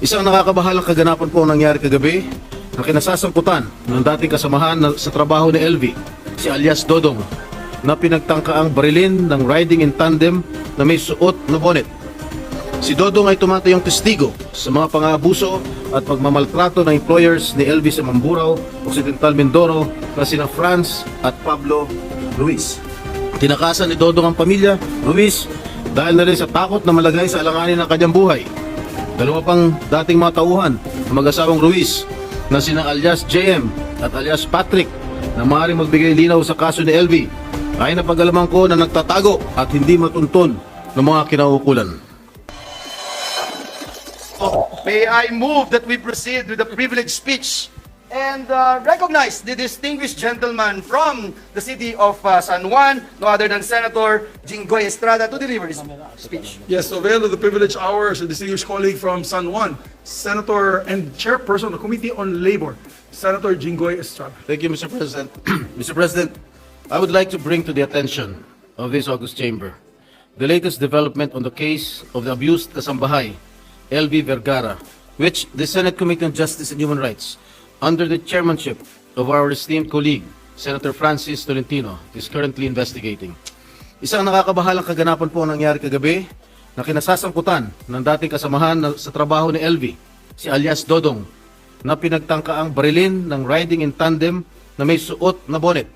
Isang nakakabahalang kaganapan po ang nangyari kagabi na kinasasangkutan ng dating kasamahan sa trabaho ni LV, si alias Dodong, na pinagtangkaang barilin ng riding in tandem na may suot na bonnet. Si Dodong ay tumatayong testigo sa mga pang-aabuso at pagmamaltrato ng employers ni LV sa Mamburao, Occidental Mindoro na sina Franz at Pablo Ruiz. Tinakasan ni Dodong ang pamilya Ruiz dahil na rin sa takot na malagay sa alanganin ng kanyang buhay. Dalawa pang dating mga tauhan ng mag-asawang Ruiz na sina alias JM at alias Patrick na maaaring magbigay linaw sa kaso ni LV ay napag-alaman ko na nagtatago at hindi matunton ng mga kinaukulan. May I move that we proceed with the privileged speech and recognize the distinguished gentleman from the city of San Juan, no other than Senator Jinggoy Estrada, to deliver his speech. Yes, to avail of the privileged hours, a distinguished colleague from San Juan, Senator and Chairperson of the Committee on Labor, Senator Jinggoy Estrada. Thank you, Mr. President. Mr. President, I would like to bring to the attention of this August Chamber the latest development on the case of the abused kasambahay, LV Vergara, which the Senate Committee on Justice and Human Rights, under the chairmanship of our esteemed colleague, Senator Francis Tolentino, is currently investigating. Isang nakakabahalang kaganapan po ang nangyari kagabi na kinasasangkutan ng dating kasamahan sa trabaho ni LV, si alias Dodong, na pinagtangkaang barilin ng riding in tandem na may suot na bonnet.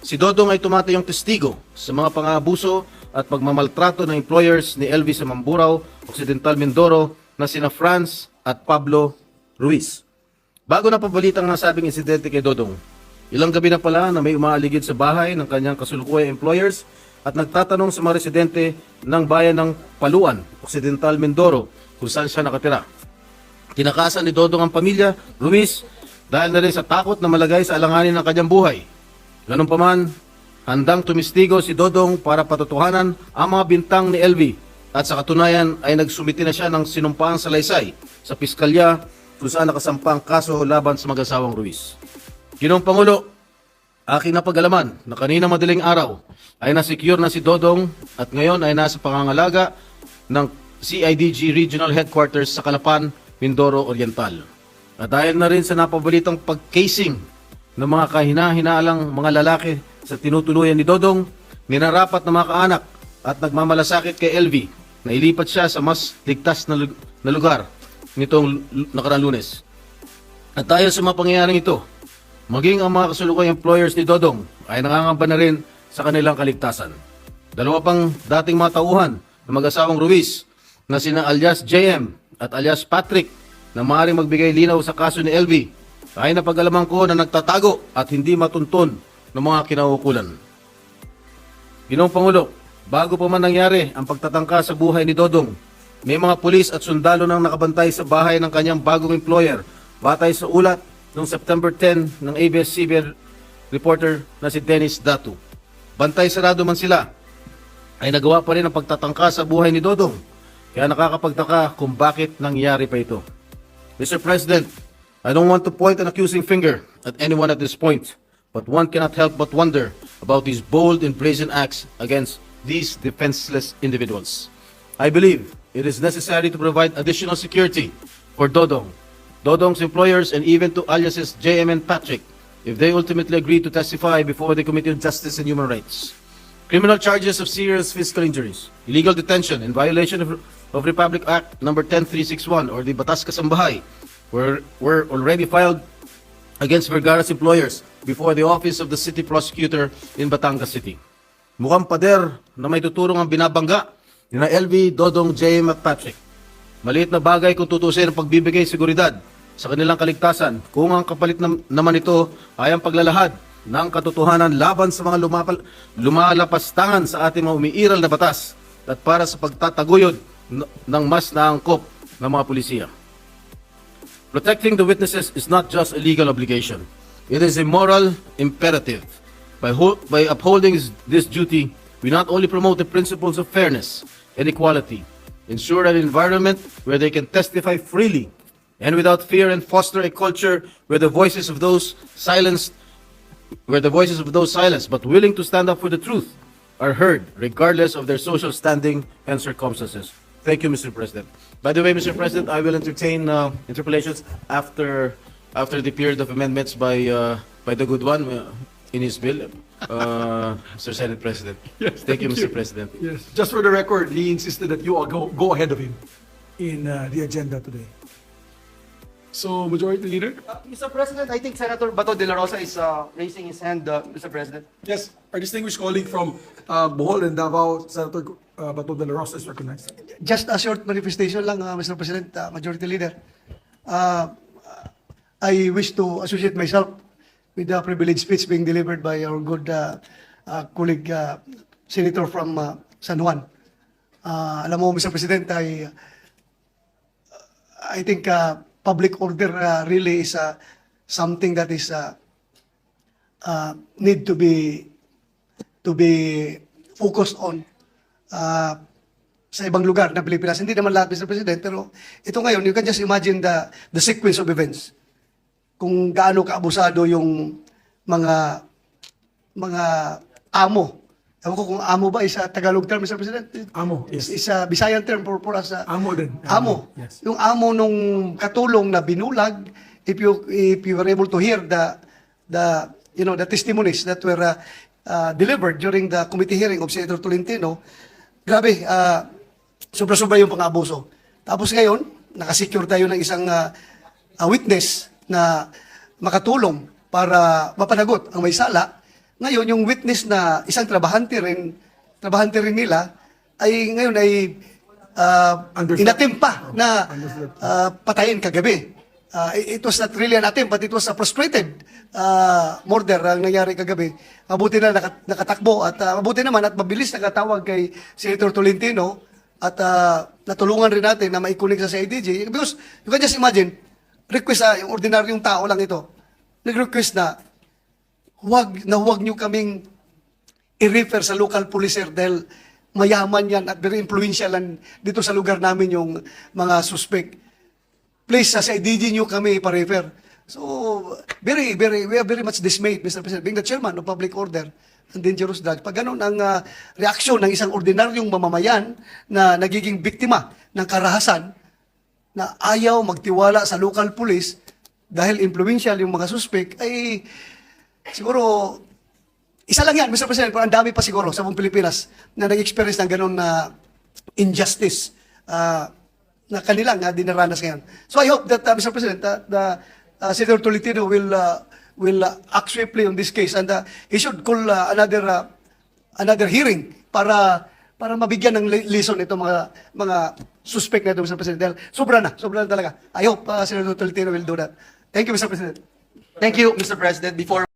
Si Dodong ay tumatayong testigo sa mga pang-aabuso at pagmamaltrato ng employers ni LV sa Mamburao, Occidental Mindoro na sina Franz at Pablo Ruiz. Bago napabalitang nasabing insidente kay Dodong, ilang gabi na pala na may umaaligid sa bahay ng kanyang kasulukuyang employers at nagtatanong sa mga residente ng bayan ng Paluan, Occidental Mindoro, kung saan siya nakatira. Tinakasan ni Dodong ang pamilya Ruiz dahil na rin sa takot na malagay sa alanganin ng kanyang buhay. Ganun pa man, handang tumistigo si Dodong para patotohanan ang mga bintang ni LV at sa katunayan ay nagsumiti na siya ng sinumpaang salaysay sa piskalya kung saan nakasampang kaso laban sa mag-asawang Ruiz. Ginoong Pangulo, aking napag-alaman na kanina madaling araw ay nasecure na si Dodong at ngayon ay nasa pangangalaga ng CIDG Regional Headquarters sa Calapan, Mindoro Oriental. At dahil na rin sa napabalitang pag-casing ng mga kahina-hinaalang mga lalaki sa tinutuluyan ni Dodong, minarapat na mga kaanak at nagmamalasakit kay LV na ilipat siya sa mas ligtas na lugar nitong nakaraang Lunes. At dahil sa mga pangyayaring ito, maging ang mga kasulukuyang employers ni Dodong ay nangangamba na rin sa kanilang kaligtasan. Dalawa pang dating mga tauhan na mag-asawang Ruiz na sina alias JM at alias Patrick na maaaring magbigay linaw sa kaso ni LV ay napag-alaman ko na nagtatago at hindi matunton ng mga kinaukulan. Ginoong Pangulo, bago pa man nangyari ang pagtatangka sa buhay ni Dodong, may mga pulis at sundalo nang nakabantay sa bahay ng kanyang bagong employer batay sa ulat noong September 10 ng ABS-CBN reporter na si Dennis Datu. Bantay sarado man sila, ay nagawa pa rin ang pagtatangka sa buhay ni Dodong, kaya nakakapagtaka kung bakit nangyari pa ito. Mr. President, I don't want to point an accusing finger at anyone at this point, but one cannot help but wonder about these bold and brazen acts against these defenseless individuals. I believe it is necessary to provide additional security for Dodong, Dodong's employers, and even to aliases JM and Patrick if they ultimately agree to testify before the Committee on Justice and Human Rights. Criminal charges of serious physical injuries, illegal detention, and violation of Republic Act No. 10361 or the Batas Kasambahay were already filed against Vergara's employers before the office of the city prosecutor in Batangas City. Mukhang pader na may tuturong ang binabangga ni na LV, Dodong, JM at Patrick. Maliit na bagay kung tutusin ang pagbibigay seguridad sa kanilang kaligtasan kung ang kapalit naman ito ay ang paglalahad ng katotohanan laban sa mga lumalapastangan sa ating mga umiiral na batas at para sa pagtataguyod ng mas naangkop ng mga pulisya. Protecting the witnesses is not just a legal obligation. It is a moral imperative. By upholding this duty, we not only promote the principles of fairness and equality, ensure an environment where they can testify freely and without fear, and foster a culture where the voices of those silenced but willing to stand up for the truth are heard regardless of their social standing and circumstances. Thank you, Mr. President. By the way, Mr. President, I will entertain interpellations after the period of amendments by the good one in his bill, Mr. Senate President. Yes, Thank you, thank Mr. you. President. Yes, just for the record, he insisted that you all go ahead of him in the agenda today. So, Majority Leader? Mr. President, I think Senator Bato de la Rosa is raising his hand, Mr. President. Yes, our distinguished colleague from Bohol and Davao, Senator Bato de la Rosa is recognized. Just a short manifestation lang, Mr. President, Majority Leader. I wish to associate myself with the privileged speech being delivered by our good colleague, Senator from San Juan. Alam mo, Mr. President, I think public order really is something that is need to be focused on sa ibang lugar ng Pilipinas. Hindi naman lahat, Mr. President, pero ito ngayon, you can just imagine the sequence of events. Kung gaano kaabusado yung mga amo. Ewan ko kung amo ba is a Tagalog term, Mr. President? Amo, yes. Is a Visayan term for us. Amo din. Amo. Yes. Yung amo nung katulong na binulag, if you were able to hear the testimonies that were delivered during the committee hearing of Senator Tolentino, grabe, sobra-sobra yung pang-abuso. Tapos ngayon, nakasecure tayo ng isang witness na makatulong para mapanagot ang may sala. Ngayon, yung witness na isang trabahante rin nila, ay ngayon ay inatim pa na patayin kagabi. It was not really an attempt, but it was a frustrated murder ang nangyari kagabi. Mabuti na nakatakbo at mabuti naman at mabilis nakatawag kay Senator Tolentino at natulungan rin natin na maikunik sa CIDG. Because you can just imagine, request yung ordinaryong tao lang ito, nag-request na huwag nyo kaming i-refer sa local police dahil mayaman yan at very influential dito sa lugar namin yung mga suspect. Please, sa CIDG nyo kami ipa-refer. So, we are very much dismayed, Mr. President, being the chairman of public order and dangerous drugs. Pag ganun ang reaksyon ng isang ordinaryong mamamayan na nagiging biktima ng karahasan, na ayaw magtiwala sa local police dahil influential yung mga suspect, ay siguro, isa lang yan, Mr. President, pero ang dami pa siguro sa buong Pilipinas na nag-experience ng ganun na injustice na kanilang dinaranas ngayon. So I hope that, Mr. President, Senator Tolentino will act swiftly on this case and he should call another hearing para mabigyan ng lesson itong mga suspect na ito, Mr. President. Dahil sobra na talaga. I hope Senator Tolentino will do that. Thank you, Mr. President. Thank you, Mr. President. Before